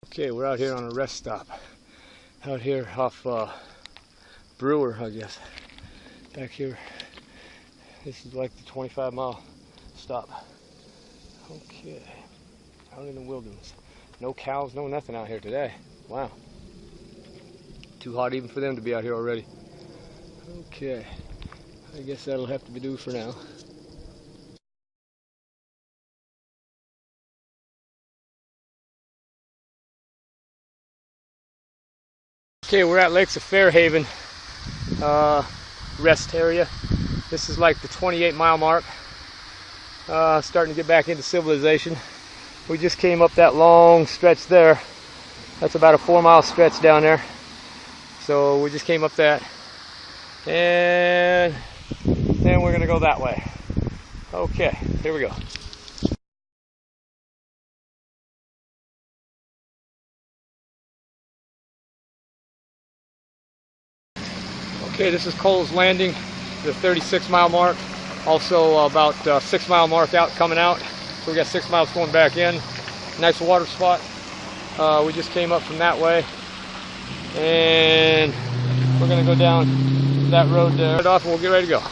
Okay, we're out here on a rest stop. Out here off Brewer, I guess. Back here. This is like the 25-mile stop. Okay. Out in the wilderness. No cows, no nothing out here today. Wow. Too hot even for them to be out here already. Okay. I guess that'll have to be due for now. Okay, we're at Lakes of Fairhaven rest area. This is like the 28-mile mark. Starting to get back into civilization. We just came up that long stretch there. That's about a 4-mile stretch down there. So we just came up that. And then we're going to go that way. Okay, here we go. Okay, this is Cole's Landing, the 36-mile mark. Also about 6-mile mark out coming out. So we got 6 miles going back in. Nice water spot. We just came up from that way. And we're going to go down that road there. Right off and we'll get ready to go.